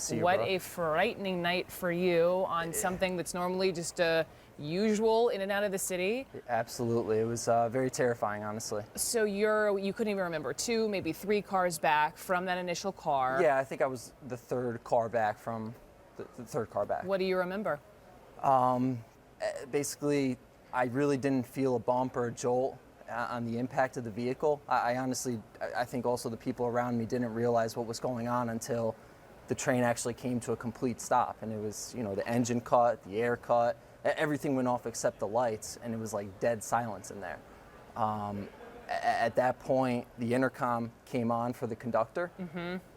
See you, What bro. a frightening night for you on something that's normally just a usual in and out of the city. Absolutely. It was very terrifying, honestly. So you couldn't even remember two, maybe three cars back from that initial car. Yeah, I think I was the third car back from the third car back. What do you remember? Basically, I really didn't feel a bump or a jolt on the impact of the vehicle. I honestly, I think also the people around me didn't realize what was going on until the train actually came to a complete stop. And it was, the engine cut, the air cut, everything went off except the lights, and it was like dead silence in there. At that point, the intercom came on for the conductor,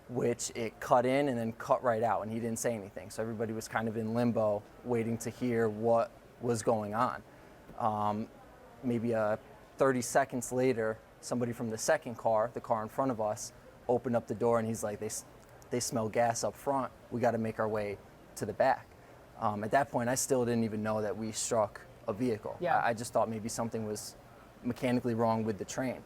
which it cut in and then cut right out, and he didn't say anything. So everybody was kind of in limbo, waiting to hear what was going on. Maybe 30 seconds later, somebody from the second car, the car in front of us, opened up the door, and he's like, they smell gas up front. We got to make our way to the back. At that point, I still didn't even know that we struck a vehicle. Yeah. I just thought maybe something was mechanically wrong with the train.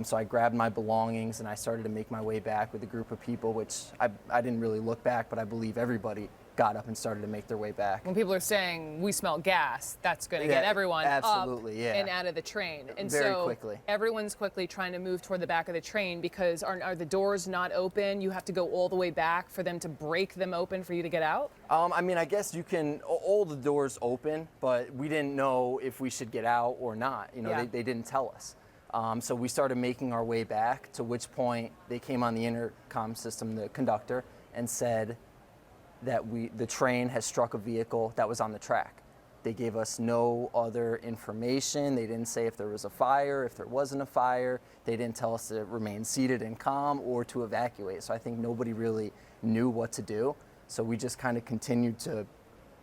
So I grabbed my belongings and I started to make my way back with a group of people, which I didn't really look back, but I believe everybody got up and started to make their way back. When people are saying we smell gas, that's going to get everyone absolutely, up yeah. and out of the train. And Very so quickly. Everyone's quickly trying to move toward the back of the train because are the doors not open? You have to go all the way back for them to break them open for you to get out? I mean, I guess you can, all the doors open, but we didn't know if we should get out or not. Yeah. They didn't tell us. So we started making our way back, to which point they came on the intercom system, the conductor, and said that the train has struck a vehicle that was on the track. They gave us no other information. They didn't say if there was a fire, if there wasn't a fire. They didn't tell us to remain seated and calm or to evacuate. So I think nobody really knew what to do. So we just kind of continued to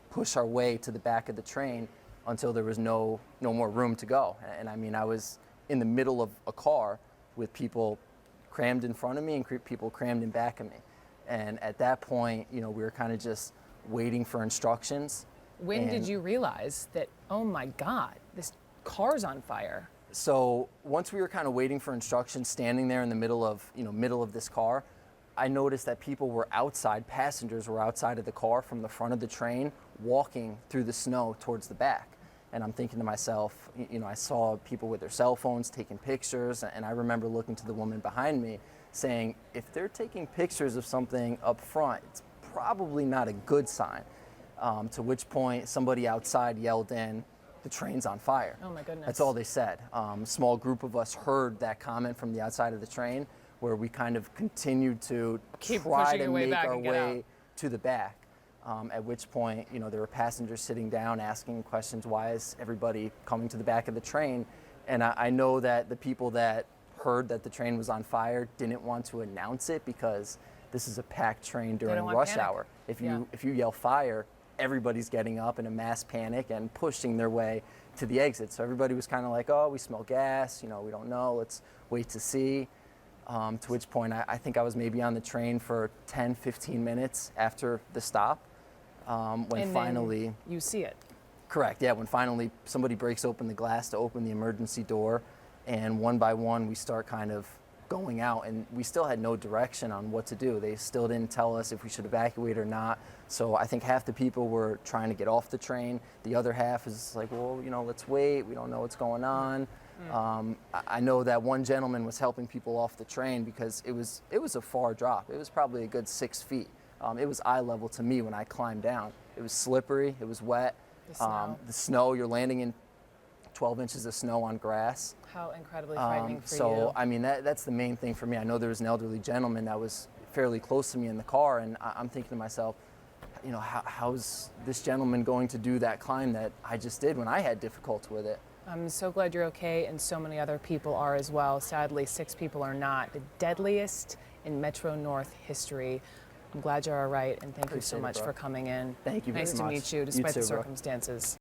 push our way to the back of the train until there was no more room to go. And I mean, I was in the middle of a car with people crammed in front of me and people crammed in back of me. And at that point, we were kind of just waiting for instructions. When did you realize that, oh my God, this car's on fire? So once we were kind of waiting for instructions, standing there in the middle of this car, I noticed that people were outside, passengers were outside of the car from the front of the train, walking through the snow towards the back. And I'm thinking to myself, I saw people with their cell phones taking pictures, and I remember looking to the woman behind me saying, if they're taking pictures of something up front, it's probably not a good sign. To which point somebody outside yelled in, the train's on fire. Oh my goodness. That's all they said. A small group of us heard that comment from the outside of the train, where we kind of continued to try to make our way to the back. At which point, there were passengers sitting down asking questions, why is everybody coming to the back of the train? And I know that the people that heard that the train was on fire didn't want to announce it because this is a packed train during rush hour. If you yell fire, everybody's getting up in a mass panic and pushing their way to the exit. So everybody was kind of like, oh, we smell gas, we don't know, let's wait to see. To which point I think I was maybe on the train for 10, 15 minutes after the stop. When finally you see it. Correct, yeah, when finally somebody breaks open the glass to open the emergency door, and one by one we start kind of going out, and we still had no direction on what to do. They still didn't tell us if we should evacuate or not. So I think half the people were trying to get off the train. The other half is like, well, let's wait. We don't know what's going on. I know that one gentleman was helping people off the train because it was a far drop. It was probably a good 6 feet. It was eye level to me when I climbed down. It was slippery. It was wet. The snow, you're landing in 12 inches of snow on grass. How incredibly frightening for you. So, I mean, that's the main thing for me. I know there was an elderly gentleman that was fairly close to me in the car, and I'm thinking to myself, how's this gentleman going to do that climb that I just did when I had difficulty with it? I'm so glad you're okay, and so many other people are as well. Sadly, 6 people are not. The deadliest in Metro North history. I'm glad you're all right, and thank you so much for coming in. Thank you very much. Nice to meet you, despite the circumstances.